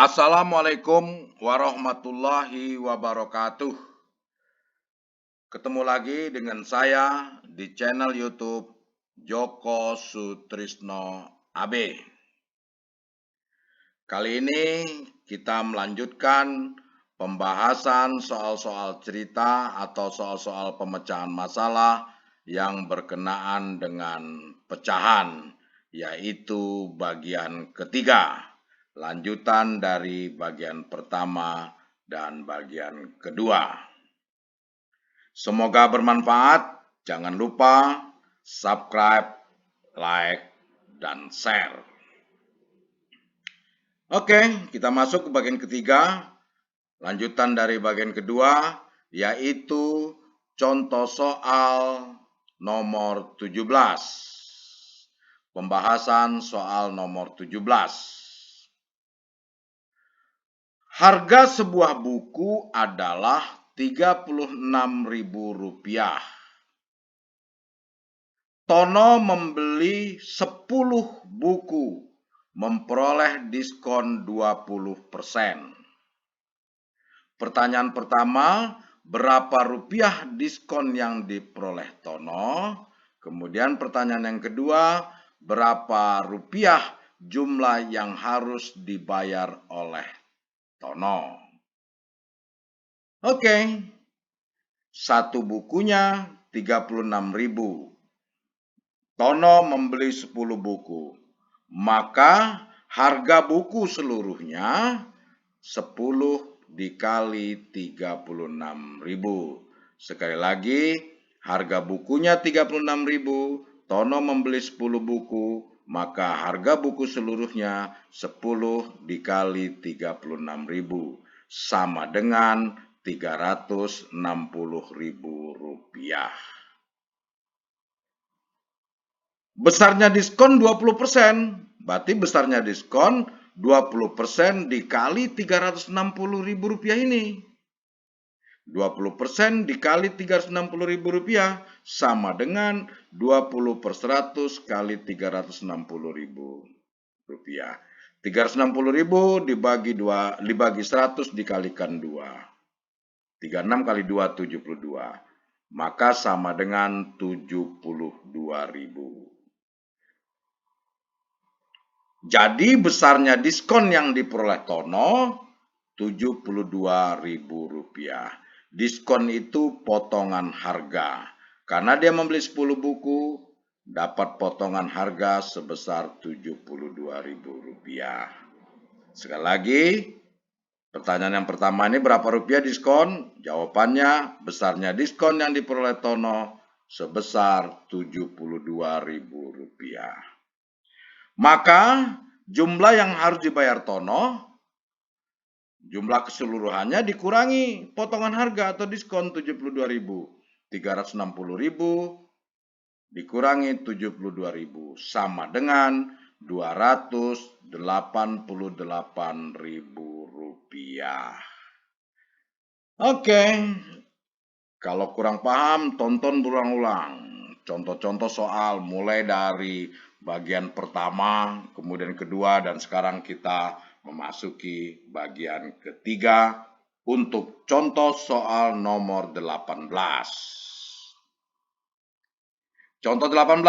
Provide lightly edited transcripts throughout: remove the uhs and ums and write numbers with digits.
Assalamualaikum warahmatullahi wabarakatuh. Ketemu lagi dengan saya di channel YouTube Joko Sutrisno AB. Kali ini kita melanjutkan pembahasan soal-soal cerita atau soal-soal pemecahan masalah yang berkenaan dengan pecahan, yaitu bagian ketiga. Lanjutan dari bagian pertama dan bagian kedua. Semoga bermanfaat. Jangan lupa subscribe, like, dan share. Oke, kita masuk ke bagian ketiga. Lanjutan dari bagian kedua, yaitu contoh soal nomor 17. Pembahasan soal nomor 17. Harga sebuah buku adalah Rp36.000. Tono membeli 10 buku, memperoleh diskon 20%. Pertanyaan pertama, berapa rupiah diskon yang diperoleh Tono? Kemudian pertanyaan yang kedua, berapa rupiah jumlah yang harus dibayar oleh Tono? Oke, satu bukunya 36.000. Tono membeli 10 buku. Maka harga buku seluruhnya 10 dikali 36.000. Sekali lagi, harga bukunya 36.000. Tono membeli 10 buku. Maka harga buku seluruhnya 10 dikali 36.000. Sama dengan Rp360.000. Besarnya diskon 20%. Berarti besarnya diskon 20% dikali Rp360.000 ini. 20% dikali Rp360.000 sama dengan 20/100 kali Rp360.000. 360.000 dibagi 100 dikalikan 2. 36 kali 2, 72. Maka sama dengan 72.000. Jadi besarnya diskon yang diperoleh Tono Rp72.000. Diskon itu potongan harga. Karena dia membeli 10 buku, dapat potongan harga sebesar Rp72.000. Sekali lagi, pertanyaan yang pertama ini berapa rupiah diskon? Jawabannya besarnya diskon yang diperoleh Tono sebesar Rp72.000. Maka jumlah yang harus dibayar Tono, jumlah keseluruhannya dikurangi potongan harga atau diskon 72.000. 360.000 dikurangi 72.000 sama dengan Rp288.000. Oke, kalau kurang paham tonton berulang-ulang. Contoh-contoh soal mulai dari bagian pertama, kemudian kedua, dan sekarang kita memasuki bagian ketiga untuk contoh soal nomor 18. Contoh 18.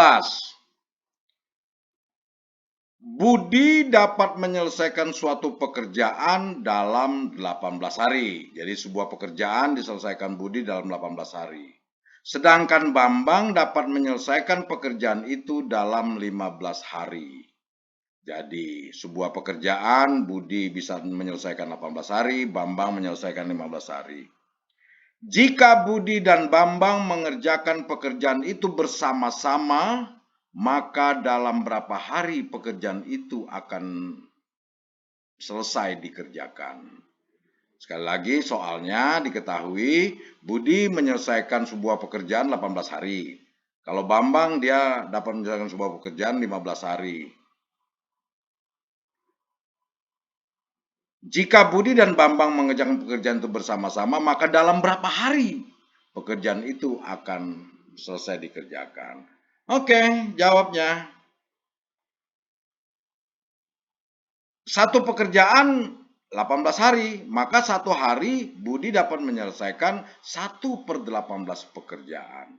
Budi dapat menyelesaikan suatu pekerjaan dalam 18 hari. Jadi sebuah pekerjaan diselesaikan Budi dalam 18 hari. Sedangkan Bambang dapat menyelesaikan pekerjaan itu dalam 15 hari. Jadi sebuah pekerjaan Budi bisa menyelesaikan 18 hari, Bambang menyelesaikan 15 hari. Jika Budi dan Bambang mengerjakan pekerjaan itu bersama-sama, maka dalam berapa hari pekerjaan itu akan selesai dikerjakan. Sekali lagi soalnya diketahui Budi menyelesaikan sebuah pekerjaan 18 hari. Kalau Bambang dia dapat menyelesaikan sebuah pekerjaan 15 hari. Jika Budi dan Bambang mengerjakan pekerjaan itu bersama-sama, maka dalam berapa hari pekerjaan itu akan selesai dikerjakan? Oke, jawabnya. Satu pekerjaan 18 hari, maka satu hari Budi dapat menyelesaikan 1/18 pekerjaan.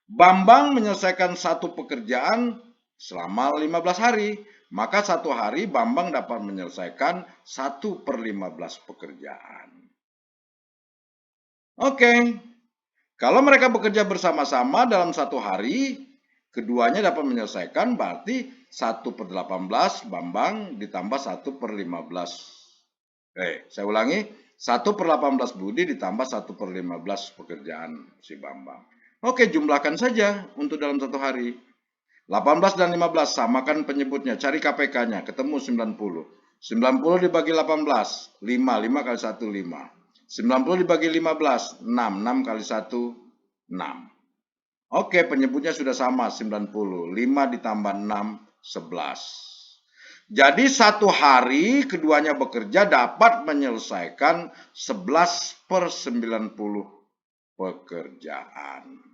Bambang menyelesaikan satu pekerjaan selama 15 hari, maka satu hari Bambang dapat menyelesaikan 1/15 pekerjaan. Oke, kalau mereka bekerja bersama-sama dalam satu hari, keduanya dapat menyelesaikan, berarti 1/18 Bambang ditambah 1/15. Saya ulangi, 1/18 Budi ditambah 1/15 pekerjaan si Bambang. Oke, jumlahkan saja untuk dalam satu hari. 18 dan 15, samakan penyebutnya, cari KPK-nya, ketemu 90. 90 dibagi 18, 5, 5 kali 1, 5. 90 dibagi 15, 6, 6 kali 1, 6. Oke, penyebutnya sudah sama, 90. 5 ditambah 6, 11. Jadi satu hari keduanya bekerja dapat menyelesaikan 11/90 pekerjaan.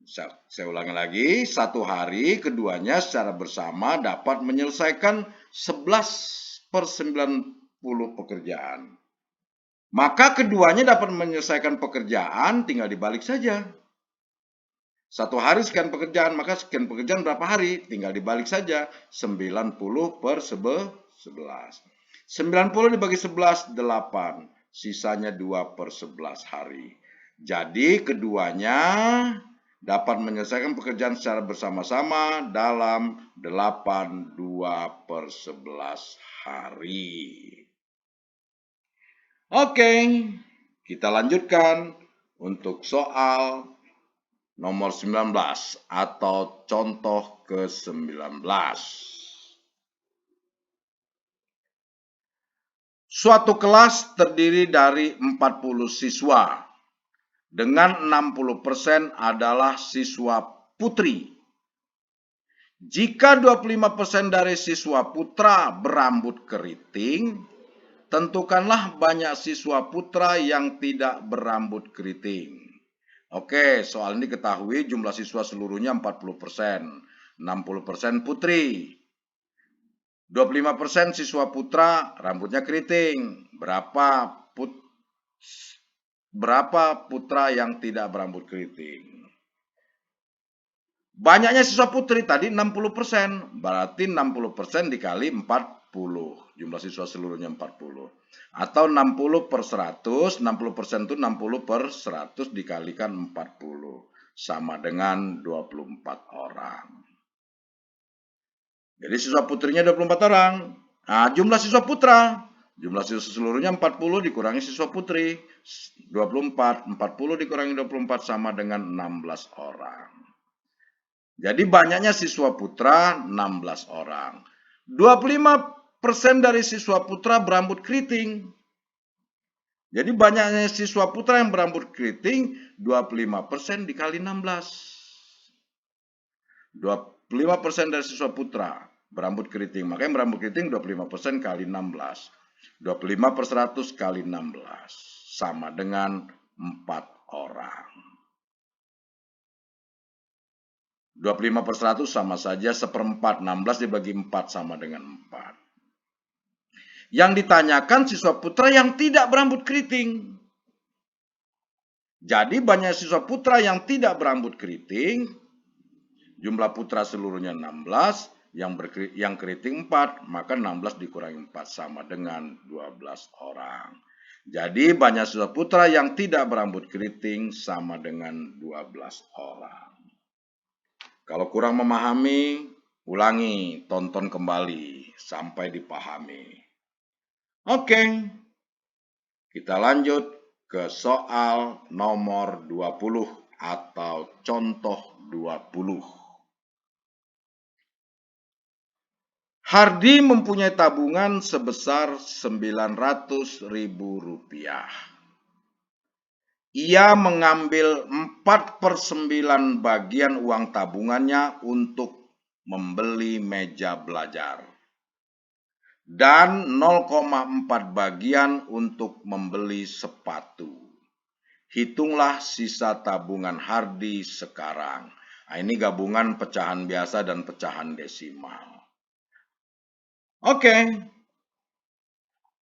Saya ulangi lagi, satu hari keduanya secara bersama dapat menyelesaikan 11/90 pekerjaan. Maka keduanya dapat menyelesaikan pekerjaan, tinggal dibalik saja. Satu hari sekian pekerjaan, maka sekian pekerjaan berapa hari? Tinggal dibalik saja, 90/11. 90 dibagi 11, 8. Sisanya 2/11 hari. Jadi keduanya dapat menyelesaikan pekerjaan secara bersama-sama dalam 8 2/11 hari. Oke, kita lanjutkan untuk soal nomor 19 atau contoh ke-19. Suatu kelas terdiri dari 40 siswa, dengan 60% adalah siswa putri. Jika 25% dari siswa putra berambut keriting, tentukanlah banyak siswa putra yang tidak berambut keriting. Oke, soal ini ketahui jumlah siswa seluruhnya 40%, 60% putri. 25% siswa putra rambutnya keriting. Berapa putra yang tidak berambut keriting? Banyaknya siswa putri tadi 60%, berarti 60% dikali 40. Jumlah siswa seluruhnya 40. Atau 60/100, 60% itu 60/100 dikalikan 40. Sama dengan 24 orang. Jadi siswa putrinya 24 orang. Nah, jumlah siswa putra. Jumlah siswa seluruhnya 40 dikurangi siswa putri. 24. 40 dikurangi 24 sama dengan 16 orang. Jadi banyaknya siswa putra 16 orang. 25% dari siswa putra berambut keriting. Jadi banyaknya siswa putra yang berambut keriting, 25% dikali 16. 25% dari siswa putra berambut keriting. Makanya berambut keriting 25% kali 16. 25/100 kali 16. Sama dengan 4 orang. 25/100 sama saja 1/4. 16 dibagi 4 sama dengan 4. Yang ditanyakan siswa putra yang tidak berambut keriting. Jadi banyak siswa putra yang tidak berambut keriting. Jumlah putra seluruhnya 16. Yang keriting 4. Maka 16 dikurangi 4 sama dengan 12 orang. Jadi banyak siswa putra yang tidak berambut keriting sama dengan 12 orang. Kalau kurang memahami, ulangi, tonton kembali sampai dipahami. Oke, kita lanjut ke soal nomor 20 atau contoh 20. Hardi mempunyai tabungan sebesar Rp900.000. Ia mengambil 4/9 bagian uang tabungannya untuk membeli meja belajar. Dan 0,4 bagian untuk membeli sepatu. Hitunglah sisa tabungan Hardi sekarang. Nah, ini gabungan pecahan biasa dan pecahan desimal. Oke.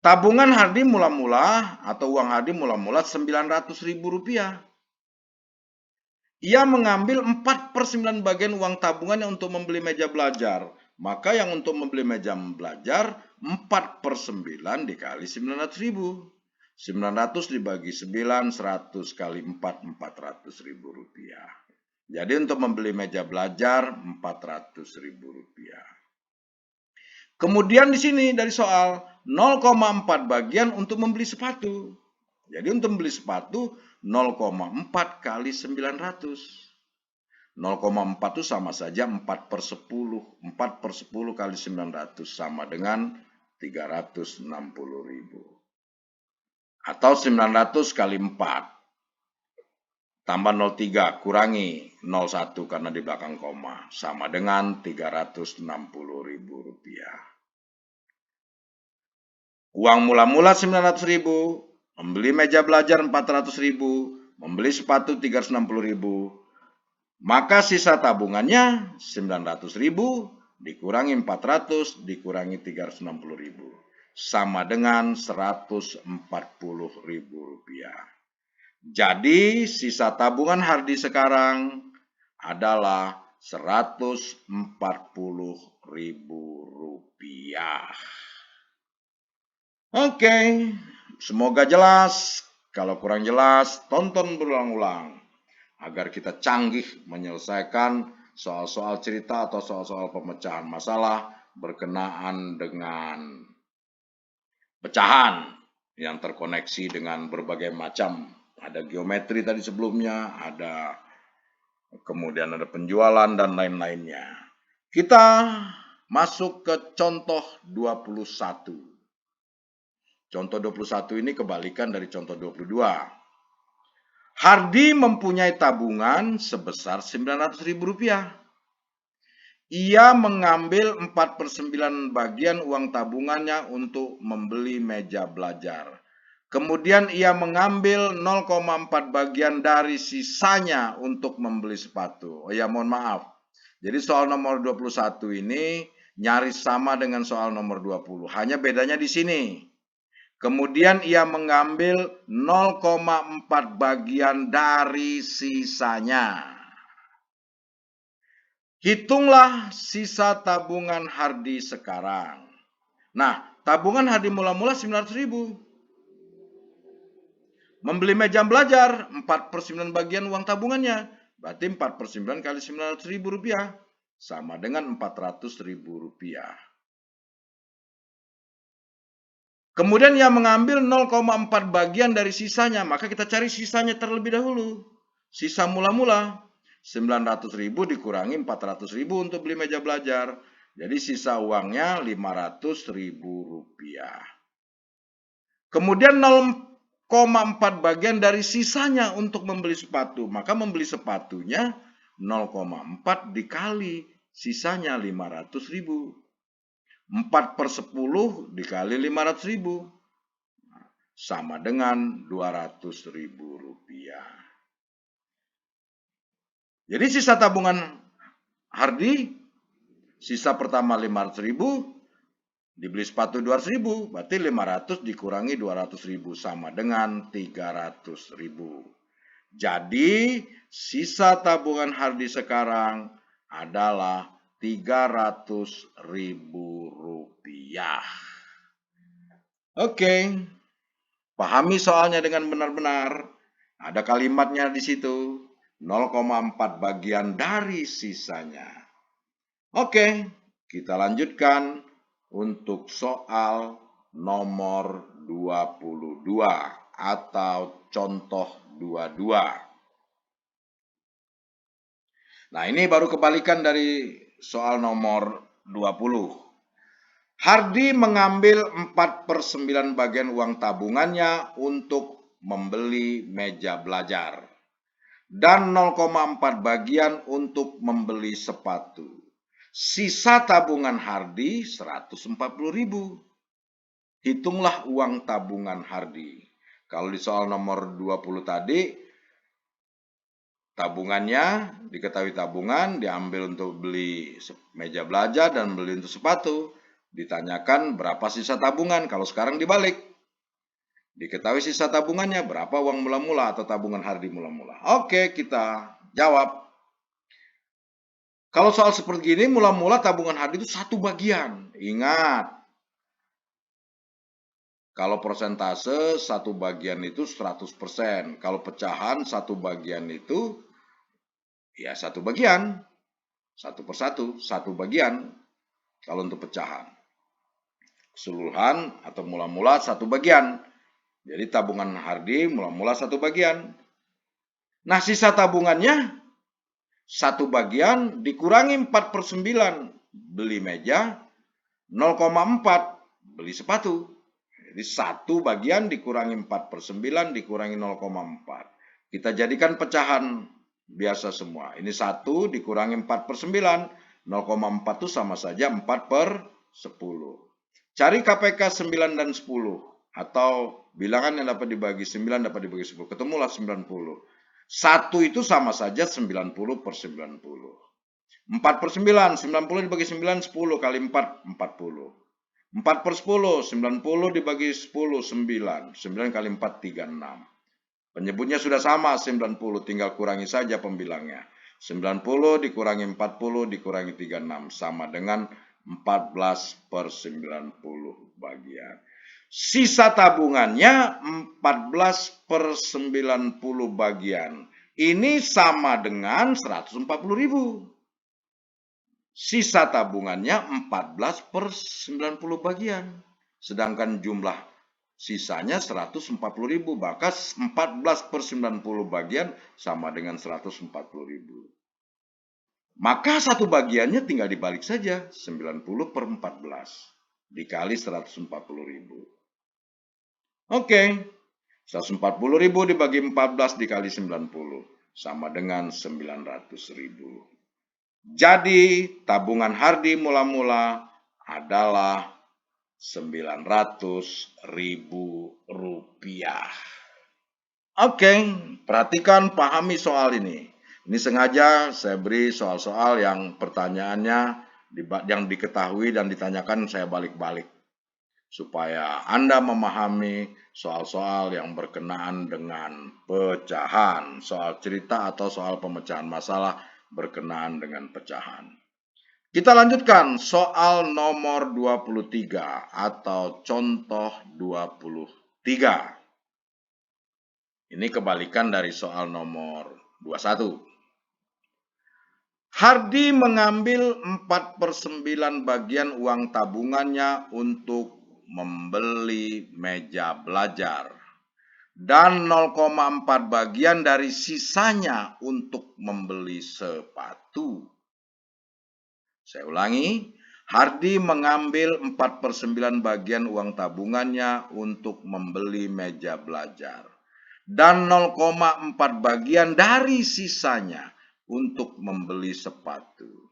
Tabungan Hardi mula-mula atau uang Hardi mula-mula Rp900.000. Ia mengambil 4/9 bagian uang tabungannya untuk membeli meja belajar. Maka yang untuk membeli meja belajar 4/9 dikali 900.000. 900 dibagi 9, 100 kali 4, Rp400.000. Jadi untuk membeli meja belajar Rp400.000. Kemudian di sini dari soal 0,4 bagian untuk membeli sepatu. Jadi untuk membeli sepatu 0,4 kali 900. 0,4 itu sama saja 4/10. 4/10 kali 900 sama dengan 360.000. Atau 900 kali 4. Tambah 03 kurangi 01 karena di belakang koma. Sama dengan Rp360.000. Uang mula-mula 900.000. Membeli meja belajar 400.000. Membeli sepatu 360.000. Maka sisa tabungannya 900.000 dikurangi 400 dikurangi 360.000. Sama dengan Rp140.000. Jadi sisa tabungan Hardi sekarang adalah Rp140.000. Oke, semoga jelas. Kalau kurang jelas, tonton berulang-ulang agar kita canggih menyelesaikan soal-soal cerita atau soal-soal pemecahan masalah berkenaan dengan pecahan yang terkoneksi dengan berbagai macam. Ada geometri tadi sebelumnya, kemudian ada penjualan dan lain-lainnya. Kita masuk ke contoh 21. Contoh 21 ini kebalikan dari contoh 22. Hardi mempunyai tabungan sebesar Rp900.000. Ia mengambil 4/9 bagian uang tabungannya untuk membeli meja belajar. Kemudian ia mengambil 0,4 bagian dari sisanya untuk membeli sepatu. Oh ya, mohon maaf. Jadi soal nomor 21 ini nyaris sama dengan soal nomor 20. Hanya bedanya di sini. Kemudian ia mengambil 0,4 bagian dari sisanya. Hitunglah sisa tabungan Hardi sekarang. Nah, tabungan Hardi mula-mula 900.000. Membeli meja belajar 4/9 bagian uang tabungannya. Berarti 4/9 kali Rp900.000 sama dengan Rp400.000. Kemudian ia mengambil 0,4 bagian dari sisanya. Maka kita cari sisanya terlebih dahulu. Sisa mula-mula 900.000 dikurangi 400.000 untuk beli meja belajar. Jadi sisa uangnya Rp500.000. Kemudian 0,4 bagian dari sisanya untuk membeli sepatu. Maka membeli sepatunya 0,4 dikali sisanya 500.000. 4/10 dikali 500.000. Sama dengan Rp200.000. Jadi sisa tabungan Hardi, sisa pertama 500.000, dibeli sepatu 200.000, berarti 500 dikurangi 200.000 sama dengan 300.000. Jadi sisa tabungan Hardi sekarang adalah Rp300.000. Oke, pahami soalnya dengan benar-benar. Ada kalimatnya di situ, 0,4 bagian dari sisanya. Oke, kita lanjutkan untuk soal nomor 22 atau contoh 22. Nah, ini baru kebalikan dari soal nomor 20. Hardi mengambil 4/9 bagian uang tabungannya untuk membeli meja belajar dan 0,4 bagian untuk membeli sepatu. Sisa tabungan Hardi 140.000. Hitunglah uang tabungan Hardi. Kalau di soal nomor 20 tadi, tabungannya diketahui tabungan diambil untuk beli meja belajar dan beli untuk sepatu. Ditanyakan berapa sisa tabungan, kalau sekarang dibalik. Diketahui sisa tabungannya, berapa uang mula-mula atau tabungan Hardi mula-mula. Oke, kita jawab. Kalau soal seperti ini, mula-mula tabungan Hardi itu satu bagian. Ingat, kalau persentase satu bagian itu 100%. Kalau pecahan satu bagian itu ya satu bagian. Satu per satu bagian. Kalau untuk pecahan. Keseluruhan atau mula-mula satu bagian. Jadi tabungan Hardi mula-mula satu bagian. Nah, sisa tabungannya satu bagian dikurangi 4/9. Beli meja, 0,4 beli sepatu. Jadi satu bagian dikurangi 4/9 dikurangi 0,4. Kita jadikan pecahan biasa semua. Ini 1 dikurangi 4/9. 0,4 itu sama saja 4/10. Cari KPK 9 dan 10. Atau bilangan yang dapat dibagi 9 dapat dibagi 10. Ketemulah 90. 1 itu sama saja 90/90. 4/9, 90 dibagi 9, 10 kali 4, 40. 4/10, 90 dibagi 10, 9. 9 kali 4, 36. Penyebutnya sudah sama, 90, tinggal kurangi saja pembilangnya. 90 dikurangi 40 dikurangi 36, sama dengan 14/90 bagian. Sisa tabungannya 14/90 bagian. Ini sama dengan 140.000. Sisa tabungannya 14/90 bagian. Sedangkan jumlah sisanya 140.000. Maka 14/90 bagian sama dengan 140.000. Maka satu bagiannya tinggal dibalik saja. 90/14 dikali 140.000. Oke. 140.000 dibagi 14 dikali 90. Sama dengan 900.000. Jadi tabungan Hardi mula-mula adalah 900.000 rupiah. Oke, perhatikan, pahami soal ini. Ini sengaja saya beri soal-soal yang pertanyaannya yang diketahui dan ditanyakan saya balik-balik. Supaya Anda memahami soal-soal yang berkenaan dengan pecahan, soal cerita atau soal pemecahan masalah berkenaan dengan pecahan. Kita lanjutkan soal nomor 23 atau contoh 23. Ini kebalikan dari soal nomor 21. Hardi mengambil 4/9 bagian uang tabungannya untuk membeli meja belajar dan 0,4 bagian dari sisanya untuk membeli sepatu. Saya ulangi, Hardi mengambil 4/9 bagian uang tabungannya untuk membeli meja belajar dan 0,4 bagian dari sisanya untuk membeli sepatu.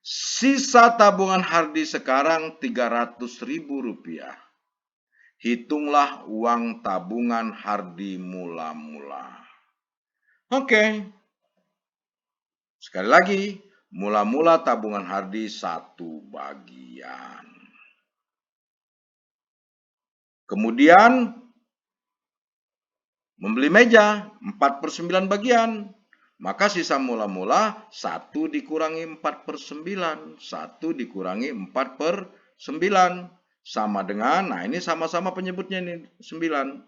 Sisa tabungan Hardi sekarang 300.000 rupiah. Hitunglah uang tabungan Hardi mula-mula. Oke. Sekali lagi, mula-mula tabungan Hardi satu bagian. Kemudian membeli meja 4/9 bagian. Maka sisa mula-mula 1 dikurangi 4/9. 1 dikurangi 4/9. Sama dengan, nah ini sama-sama penyebutnya ini 9.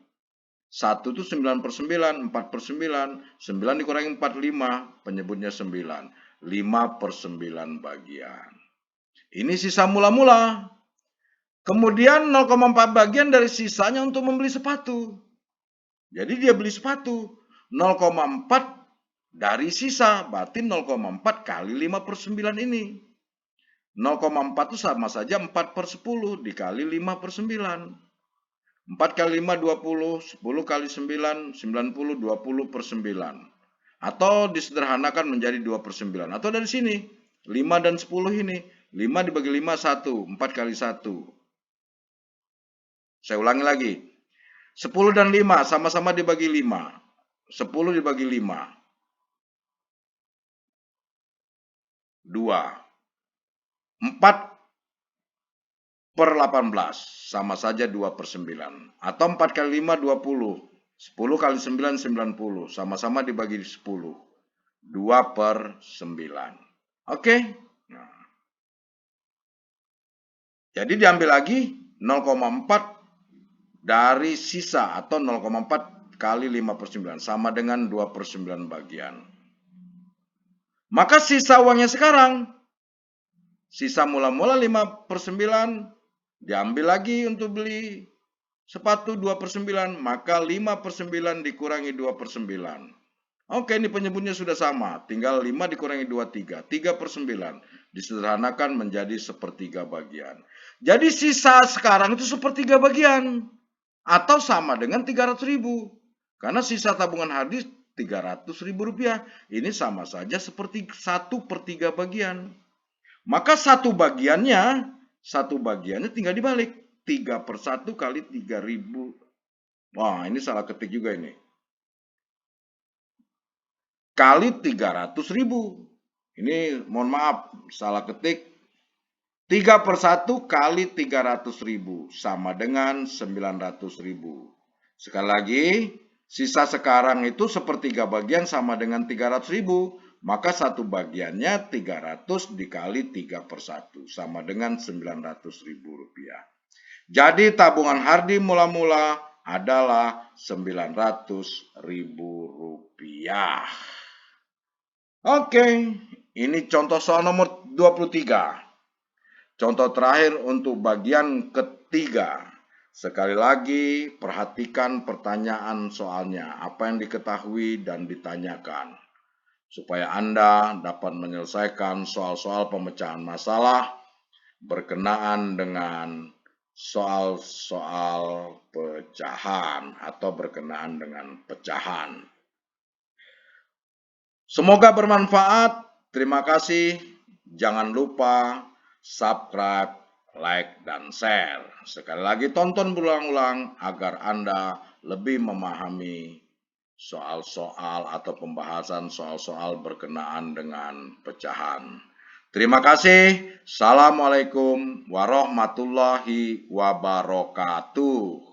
1 itu 9/9, 4/9. 9 dikurangi 4, 5. Penyebutnya 9. 5/9 bagian. Ini sisa mula-mula. Kemudian 0,4 bagian dari sisanya untuk membeli sepatu. Jadi dia beli sepatu. 0,4 dari sisa, berarti 0,4 kali 5/9 ini. 0,4 itu sama saja 4/10 dikali 5/9. 4 kali 5, 20. 10 kali 9, 90. 20/9. Atau disederhanakan menjadi 2/9. Atau dari sini, 5 dan 10 ini. 5 dibagi 5, 1. 4 kali 1. Saya ulangi lagi. 10 dan 5 sama-sama dibagi 5. 10 dibagi 5. 2. 4 per 18, sama saja 2/9. Atau 4 kali 5, 20. 10 kali 9, 90. Sama-sama dibagi 10. 2/9. Oke? Nah, jadi diambil lagi 0,4 dari sisa atau 0,4 kali 5/9. Sama dengan 2/9 bagian. Maka sisa uangnya sekarang, sisa mula-mula 5/9, diambil lagi untuk beli sepatu 2/9, maka 5/9 dikurangi 2/9. Oke, ini penyebutnya sudah sama, tinggal 5 dikurangi 2, 3. 3/9 disederhanakan menjadi sepertiga bagian. Jadi sisa sekarang itu sepertiga bagian, atau sama dengan 300.000. Karena sisa tabungan hard disk 300.000 rupiah. Ini sama saja seperti 1/3 bagian. Maka satu bagiannya tinggal dibalik. 3/1 kali 3.000. Wah, ini salah ketik juga ini. Kali 300.000. Ini mohon maaf, salah ketik. 3/1 kali 300.000 sama dengan 900.000. Sekali lagi, sisa sekarang itu sepertiga bagian sama dengan 300.000. Maka satu bagiannya 300 dikali 3/1 sama dengan 900.000 rupiah. Jadi tabungan Hardi mula-mula adalah 900.000 rupiah. Oke, ini contoh soal nomor 23. Contoh terakhir untuk bagian ketiga. Sekali lagi, perhatikan pertanyaan soalnya, apa yang diketahui dan ditanyakan, supaya Anda dapat menyelesaikan soal-soal pemecahan masalah berkenaan dengan soal-soal pecahan atau berkenaan dengan pecahan. Semoga bermanfaat. Terima kasih. Jangan lupa subscribe, like, dan share. Sekali lagi tonton berulang-ulang agar Anda lebih memahami soal-soal atau pembahasan soal-soal berkenaan dengan pecahan. Terima kasih. Assalamualaikum warahmatullahi wabarakatuh.